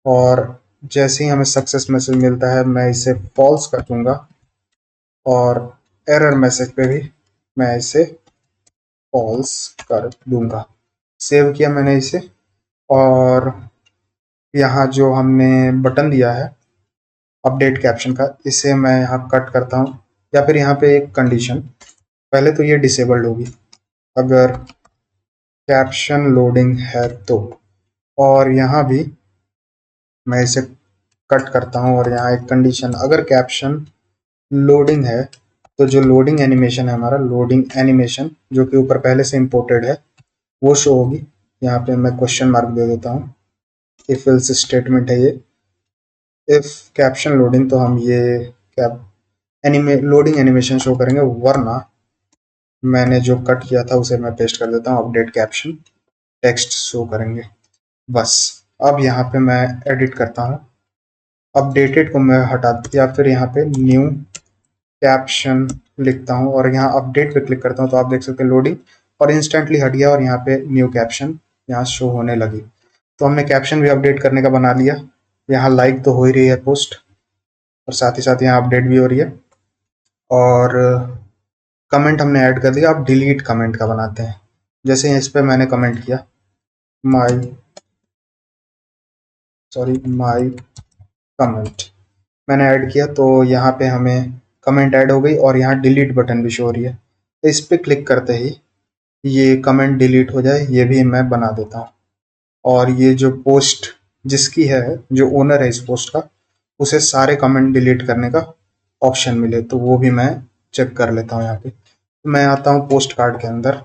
Speaker 1: और जैसे ही हमें सक्सेस मैसेज मिलता है मैं इसे फॉल्स कर दूंगा, और एरर मैसेज पे भी मैं इसे फॉल्स कर दूंगा। सेव किया मैंने इसे, और यहाँ जो हमने बटन दिया है अपडेट कैप्शन का, इसे मैं यहाँ कट करता हूँ, या फिर यहाँ पे एक कंडीशन, पहले तो ये डिसेबल्ड होगी अगर कैप्शन लोडिंग है तो, और यहाँ भी मैं इसे कट करता हूँ, और यहाँ एक कंडीशन, अगर कैप्शन लोडिंग है तो जो लोडिंग एनिमेशन है हमारा, लोडिंग एनिमेशन जो कि ऊपर पहले से इंपोर्टेड है वो शो होगी। यहाँ पे मैं क्वेश्चन मार्क दे देता हूँ, इफ एल्स स्टेटमेंट है ये। इफ कैप्शन लोडिंग तो हम ये कैप लोडिंग एनिमेशन शो करेंगे, वरना मैंने जो कट किया था उसे मैं पेस्ट कर देता हूँ, अपडेट कैप्शन टेक्स्ट शो करेंगे। बस अब यहाँ पे मैं एडिट करता हूँ, अपडेटेड को मैं हटा, या फिर यहाँ पे न्यू कैप्शन लिखता हूँ और यहाँ अपडेट पे क्लिक करता हूँ, तो आप देख सकते हैं लोडिंग और इंस्टेंटली हट गया, और यहाँ पे न्यू कैप्शन यहाँ शो होने लगी। तो हमने कैप्शन भी अपडेट करने का बना लिया। यहाँ लाइक तो हो ही रही है पोस्ट, और साथ ही साथ यहाँ अपडेट भी हो रही है, और कमेंट हमने ऐड कर दिया। अब डिलीट कमेंट का बनाते हैं। जैसे इस पे मैंने कमेंट किया माई कमेंट मैंने ऐड किया, तो यहाँ पे हमें कमेंट ऐड हो गई, और यहाँ डिलीट बटन भी शो हो रही है। तो इस पे क्लिक करते ही ये कमेंट डिलीट हो जाए, ये भी मैं बना देता हूँ। और ये जो पोस्ट जिसकी है, जो ओनर है इस पोस्ट का, उसे सारे कमेंट डिलीट करने का ऑप्शन मिले, तो वो भी मैं चेक कर लेता हूँ। यहाँ पे मैं आता हूँ पोस्ट कार्ड के अंदर,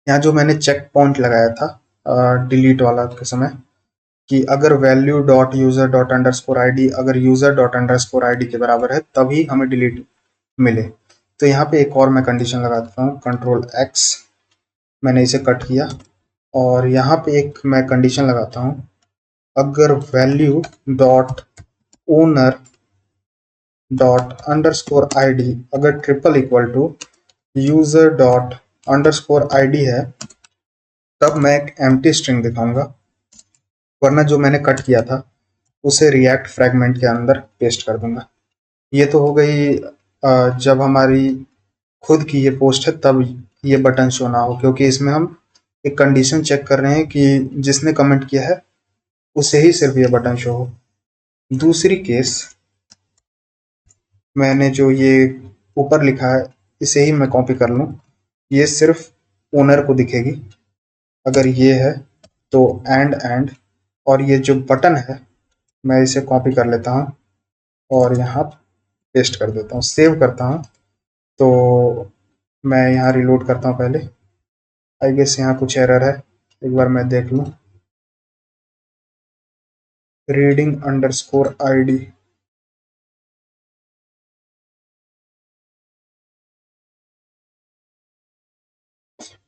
Speaker 1: यहाँ जो मैंने चेक पॉइंट लगाया था डिलीट वाला के समय, कि अगर value dot user dot underscore ID अगर यूजर डॉट अंडरस्कोर आईडी के बराबर है तभी हमें डिलीट मिले। तो यहाँ पे एक और मैं कंडीशन लगा देता हूँ, कंट्रोल एक्स, मैंने इसे कट किया, और यहाँ पे एक मैं कंडीशन लगाता हूँ, अगर value dot owner dot underscore ID अगर triple equal to user dot underscore ID है, तब मैं एक एम्प्टी स्ट्रिंग दिखाऊंगा, वरना जो मैंने कट किया था उसे रिएक्ट फ्रेगमेंट के अंदर पेस्ट कर दूंगा। ये तो हो गई जब हमारी खुद की ये पोस्ट है तब ये बटन शो ना हो, क्योंकि इसमें हम एक कंडीशन चेक कर रहे हैं कि जिसने कमेंट किया है उसे ही सिर्फ ये बटन शो हो। दूसरी केस, मैंने जो ये ऊपर लिखा है इसे ही मैं कॉपी कर लूँ, ये सिर्फ ओनर को दिखेगी अगर ये है तो एंड, और ये जो बटन है मैं इसे कॉपी कर लेता हूँ, और यहाँ पेस्ट कर देता हूँ, सेव करता हूँ। तो मैं यहाँ रिलोड करता हूँ पहले। आई गेस यहाँ कुछ एरर है, एक बार मैं देख लूँ। Reading underscore ID।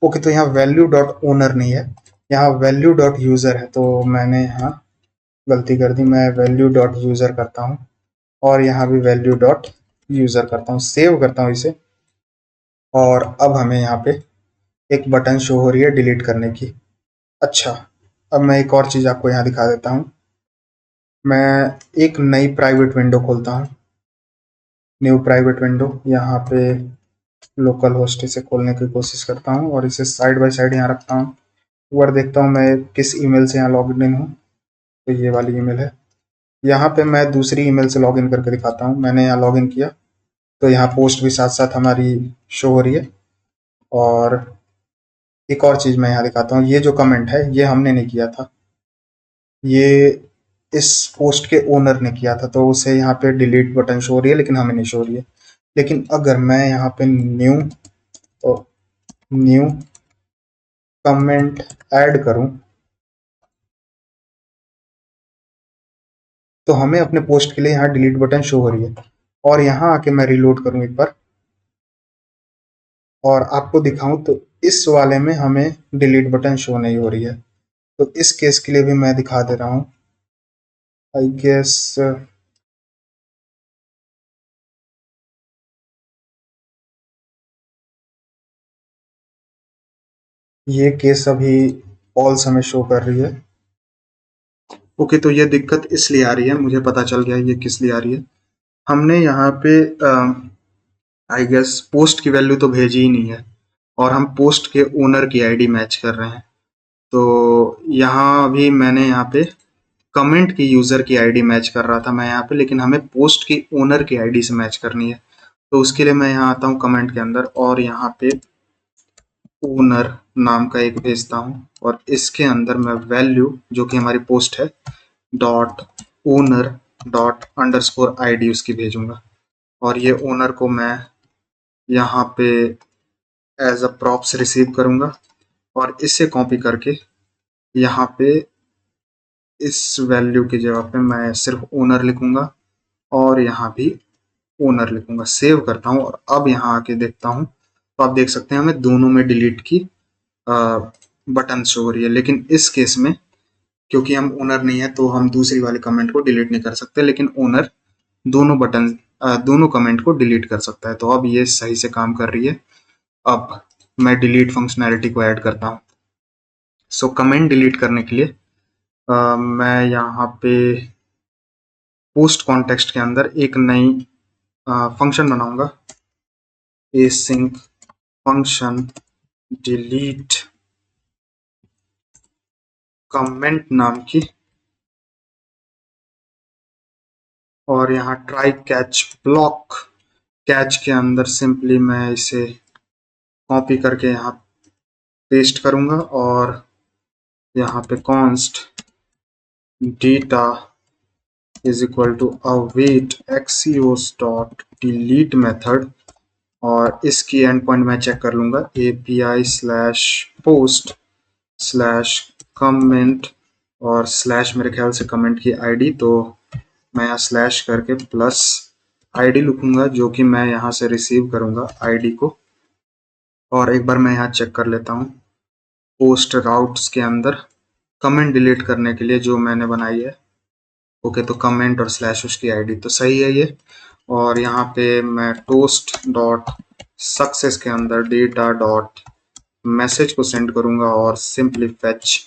Speaker 1: ओके, तो यहाँ वैल्यू डॉट ओनर नहीं है, यहाँ वैल्यू डॉट यूजर है। तो मैंने यहाँ गलती कर दी, मैं वैल्यू डॉट यूजर करता हूँ और यहाँ भी वैल्यू डॉट यूजर करता हूँ, सेव करता हूँ इसे। और अब हमें यहाँ पे एक बटन शो हो रही है डिलीट करने की। अच्छा, अब मैं एक और चीज आपको यहाँ दिखा देता हूँ। मैं एक नई प्राइवेट विंडो खोलता हूँ, न्यू प्राइवेट विंडो। यहाँ पे लोकल होस्ट से खोलने की कोशिश करता हूँ और इसे साइड बाय साइड यहाँ रखता हूँ। एक बार देखता हूँ मैं किस ईमेल से यहाँ लॉग इन हूँ। तो ये वाली ईमेल है। यहाँ पे मैं दूसरी ईमेल से लॉग इन करके दिखाता हूँ। मैंने यहाँ लॉग इन किया तो यहाँ पोस्ट भी साथ साथ हमारी शो हो रही है। और एक और चीज मैं यहाँ दिखाता हूँ, ये जो कमेंट है ये हमने नहीं किया था, ये इस पोस्ट के ओनर ने किया था। तो उसे यहाँ पे डिलीट बटन शो हो रही है लेकिन हमें नहीं शो हो रही है। लेकिन अगर मैं यहाँ पे न्यू कमेंट ऐड करूं तो हमें अपने पोस्ट के लिए यहाँ डिलीट बटन शो हो रही है। और यहाँ आके मैं रिलोड करूं एक बार और आपको दिखाऊं तो इस वाले में हमें डिलीट बटन शो नहीं हो रही है। तो इस केस के लिए भी मैं दिखा दे रहा हूँ। आई गेस ये केस अभी फॉल्स हमें शो कर रही है। ओके, तो ये दिक्कत इसलिए आ रही है, मुझे पता चल गया ये किस लिए आ रही है। हमने यहाँ पे आई गेस पोस्ट की वैल्यू तो भेजी ही नहीं है और हम पोस्ट के ओनर की आईडी मैच कर रहे हैं। तो यहाँ अभी मैंने यहाँ पे कमेंट की यूजर की आईडी मैच कर रहा था मैं यहाँ पे, लेकिन हमें पोस्ट की ओनर की आईडी से मैच करनी है। तो उसके लिए मैं यहाँ आता हूँ कमेंट के अंदर और यहाँ पे ओनर नाम का एक भेजता हूँ और इसके अंदर मैं वैल्यू जो कि हमारी पोस्ट है dot owner dot underscore ID उसकी भेजूंगा। और ये ओनर को मैं यहाँ पे एज अ प्रॉप्स रिसीव करूंगा और इसे कॉपी करके यहाँ पे इस वैल्यू की जगह पे मैं सिर्फ ओनर लिखूंगा और यहाँ भी ओनर लिखूंगा। सेव करता हूँ और अब यहाँ आके देखता हूँ तो आप देख सकते हैं हमें दोनों में डिलीट की बटन शो हो रही है। लेकिन इस केस में क्योंकि हम ओनर नहीं है तो हम दूसरी वाले कमेंट को डिलीट नहीं कर सकते, लेकिन ओनर दोनों कमेंट को डिलीट कर सकता है। तो अब ये सही से काम कर रही है। अब मैं डिलीट फंक्शनैलिटी को ऐड करता हूँ। सो कमेंट डिलीट करने के लिए मैं यहाँ पे पोस्ट कॉन्टेक्स्ट के अंदर एक नई फंक्शन बनाऊंगा, async फंक्शन डिलीट कमेंट नाम की। और यहाँ ट्राई कैच ब्लॉक, कैच के अंदर सिंपली मैं इसे कॉपी करके यहाँ पेस्ट करूंगा और यहाँ पे const data is equal to await axios dot delete method और इसकी एंड पॉइंट मैं चेक कर लूंगा API slash post slash comment और स्लैश मेरे ख्याल से कमेंट की आईडी। तो मैं यहाँ स्लैश करके प्लस आईडी लिखूंगा जो कि मैं यहाँ से रिसीव करूंगा आईडी को। और एक बार मैं यहाँ चेक कर लेता हूँ पोस्ट राउट्स के अंदर कमेंट डिलीट करने के लिए जो मैंने बनाई है। ओके, तो कमेंट और स्लैश उसकी आईडी तो सही है ये। और यहाँ पे मैं टोस्ट डॉट सक्सेस के अंदर डेटा डॉट मैसेज को सेंड करूंगा और सिंपली फेच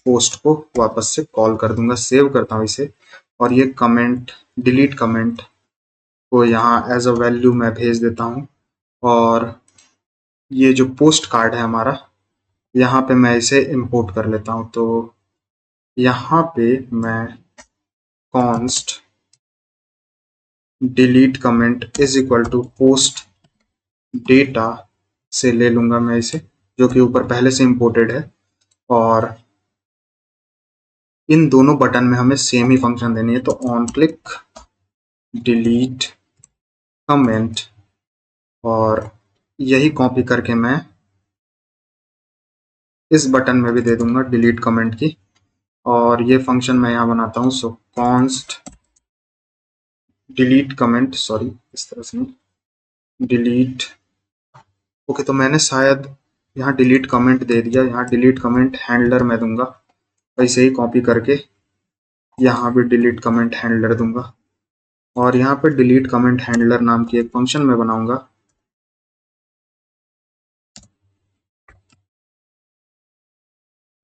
Speaker 1: पोस्ट को वापस से कॉल कर दूंगा। सेव करता हूँ इसे और ये कमेंट डिलीट कमेंट को यहाँ एज अ वैल्यू मैं भेज देता हूँ। और ये जो पोस्ट कार्ड है हमारा यहाँ पे मैं इसे इंपोर्ट कर लेता हूँ। तो यहाँ पे मैं const delete comment is equal to post data से ले लूंगा मैं इसे, जो कि ऊपर पहले से इंपोर्टेड है। और इन दोनों बटन में हमें सेम ही फंक्शन देनी है। तो ऑन क्लिक डिलीट कमेंट, और यही कॉपी करके मैं इस बटन में भी दे दूंगा डिलीट कमेंट की, और ये फंक्शन मैं यहाँ बनाता हूँ। सो कॉन्स्ट डिलीट कमेंट, सॉरी इस तरह से नहीं, डिलीट, ओके। तो मैंने शायद यहाँ डिलीट कमेंट दे दिया, यहाँ डिलीट कमेंट हैंडलर मैं दूंगा, वैसे ही कॉपी करके यहाँ भी डिलीट कमेंट हैंडलर दूंगा, और यहाँ पे डिलीट कमेंट हैंडलर नाम की एक फंक्शन मैं बनाऊंगा,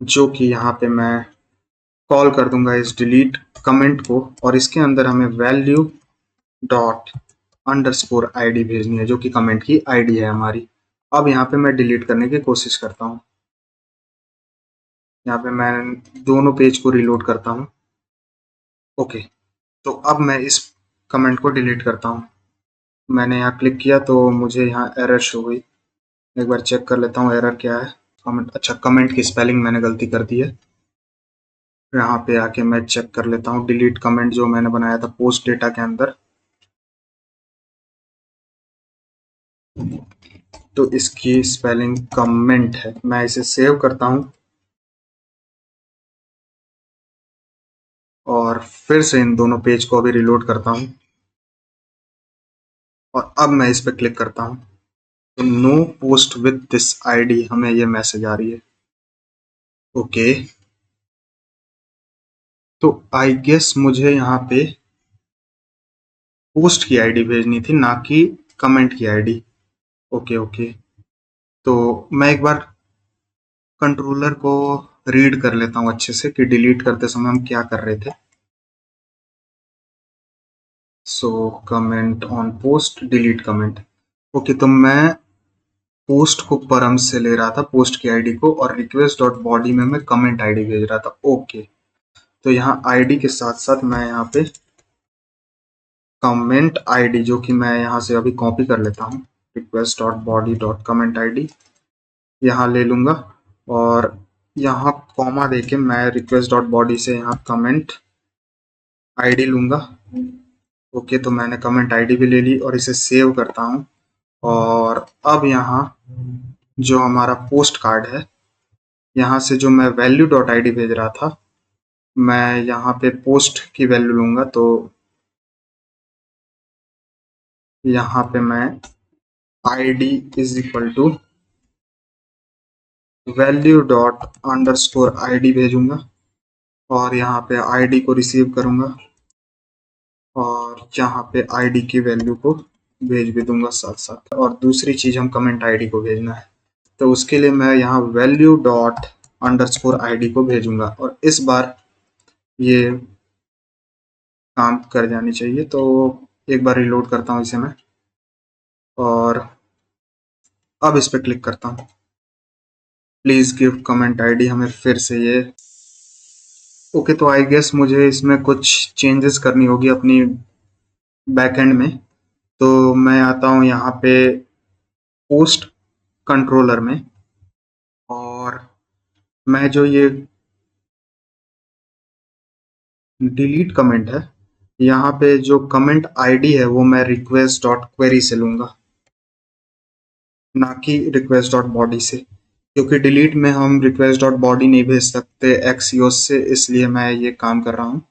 Speaker 1: जो कि यहाँ पे मैं कॉल कर दूंगा इस डिलीट कमेंट को, और इसके अंदर हमें वैल्यू डॉट अंडरस्कोर आईडी भेजनी है, जो कि कमेंट की आईडी है हमारी। अब यहाँ पे मैं डिलीट करने की कोशिश करता हूँ, यहाँ पे मैं दोनों पेज को रिलोड करता हूँ। ओके, तो अब मैं इस कमेंट को डिलीट करता हूँ। मैंने यहाँ क्लिक किया तो मुझे यहाँ एरर शो हुई। एक बार चेक कर लेता हूँ एरर क्या है। कमेंट, अच्छा कमेंट की स्पेलिंग मैंने गलती कर दी है। यहाँ पे आके मैं चेक कर लेता हूँ डिलीट कमेंट जो मैंने बनाया था पोस्ट डेटा के अंदर, तो इसकी स्पेलिंग कमेंट है। मैं इसे सेव करता हूँ और फिर से इन दोनों पेज को अभी रिलोड करता हूँ, और अब मैं इस पर क्लिक करता हूँ तो no post with this ID, हमें ये मैसेज आ रही है। ओके, तो आई गेस मुझे यहाँ पे पोस्ट की आईडी भेजनी थी, ना कि कमेंट की आईडी। ओके ओके, तो मैं एक बार कंट्रोलर को रीड कर लेता हूँ अच्छे से कि डिलीट करते समय हम क्या कर रहे थे। So comment on post delete comment. Okay, तो मैं पोस्ट को परम से ले रहा था, पोस्ट की आईडी को, और रिक्वेस्ट डॉट बॉडी में मैं कमेंट आईडी भेज रहा था। ओके, तो यहाँ आईडी के साथ साथ मैं यहाँ पे कमेंट आईडी, जो कि मैं यहाँ से अभी कॉपी कर लेता हूँ, request dot body dot comment ID यहाँ ले लूंगा, और यहाँ कॉमा देके मैं रिक्वेस्ट डॉट बॉडी से यहाँ कमेंट आईडी लूंगा। ओके, तो मैंने कमेंट आईडी भी ले ली और इसे सेव करता हूँ, और अब यहाँ जो हमारा पोस्ट कार्ड है, यहाँ से जो मैं वैल्यू डॉट आईडी भेज रहा था, मैं यहाँ पे पोस्ट की वैल्यू लूंगा, तो यहाँ पे मैं ID is equal to value dot underscore ID भेजूंगा, और यहाँ पे आईडी को रिसीव करूंगा, और यहाँ पे आईडी की वैल्यू को भेज भी दूंगा साथ साथ। और दूसरी चीज हम कमेंट आईडी को भेजना है, तो उसके लिए मैं यहाँ वैल्यू डॉट अंडरस्कोर आईडी को भेजूंगा, और इस बार ये काम कर जानी चाहिए। तो एक बार रिलोड करता हूँ इसे मैं, और अब इस पर क्लिक करता हूँ प्लीज गिव कमेंट आईडी, हमें फिर से ये ओके। तो आई गेस मुझे इसमें कुछ चेंजेस करनी होगी अपनी बैकएंड में, तो मैं आता हूँ यहाँ पे पोस्ट कंट्रोलर में, और मैं जो ये डिलीट कमेंट है, यहाँ पे जो कमेंट आईडी है वो मैं रिक्वेस्ट डॉट क्वेरी से लूंगा, ना कि रिक्वेस्ट डॉट बॉडी से, क्योंकि डिलीट में हम रिक्वेस्ट डॉट बॉडी नहीं भेज सकते एक्सियोस से, इसलिए मैं ये काम कर रहा हूँ।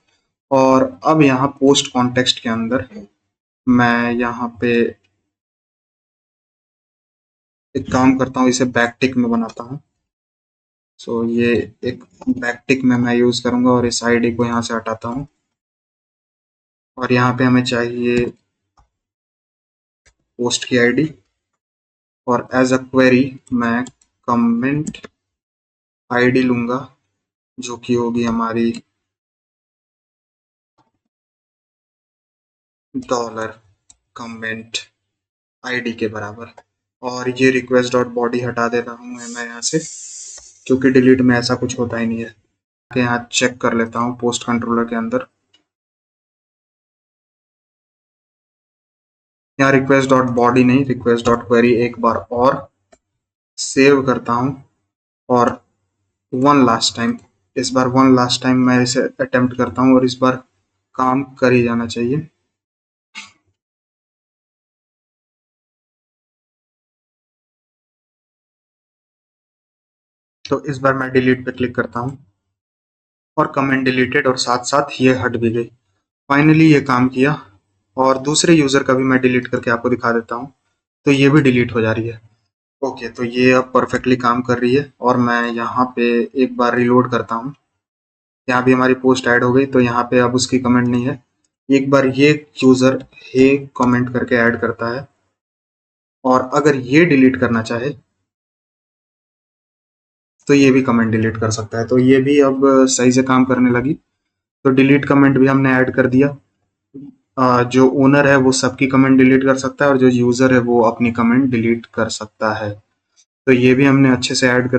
Speaker 1: और अब यहाँ पोस्ट कॉन्टेक्स्ट के अंदर मैं यहाँ पे एक काम करता हूँ, इसे बैकटिक में बनाता हूँ। सो ये एक बैकटिक में मैं यूज करूंगा, और इस आईडी को यहाँ से हटाता हूँ, और यहाँ पे हमें चाहिए पोस्ट की आईडी, और एज अ क्वेरी मैं कमेंट आईडी लूंगा, जो कि होगी हमारी डॉलर कमेंट आईडी के बराबर। और ये रिक्वेस्ट डॉट बॉडी हटा देता हूँ मैं यहाँ से, क्योंकि डिलीट में ऐसा कुछ होता ही नहीं है। यहाँ चेक कर लेता हूँ पोस्ट कंट्रोलर के अंदर, यहाँ रिक्वेस्ट डॉट बॉडी नहीं, रिक्वेस्ट डॉट क्वेरी एक बार और सेव करता हूँ, और वन लास्ट टाइम, इस बार वन लास्ट टाइम मैं इसे अटेम्प्ट करता हूँ, और इस बार काम कर ही जाना चाहिए। तो इस बार मैं डिलीट पे क्लिक करता हूँ और कमेंट डिलीटेड और साथ साथ ये हट भी गई। फाइनली ये काम किया। और दूसरे यूज़र का भी मैं डिलीट करके आपको दिखा देता हूँ, तो ये भी डिलीट हो जा रही है। ओके, तो ये अब परफेक्टली काम कर रही है। और मैं यहाँ पे एक बार रिलोड करता हूँ। यहाँ भी हमारी पोस्ट ऐड हो गई, तो यहाँ पे अब उसकी कमेंट नहीं है। एक बार ये यूज़र हे कमेंट करके ऐड करता है, और अगर ये डिलीट करना चाहे तो ये भी कमेंट डिलीट कर सकता है। तो ये भी अब सही से काम करने लगी। तो डिलीट कमेंट भी हमने ऐड कर दिया। जो ओनर है वो सबकी कमेंट डिलीट कर सकता है, और जो यूज़र है वो अपनी कमेंट डिलीट कर सकता है। तो ये भी हमने अच्छे से ऐड कर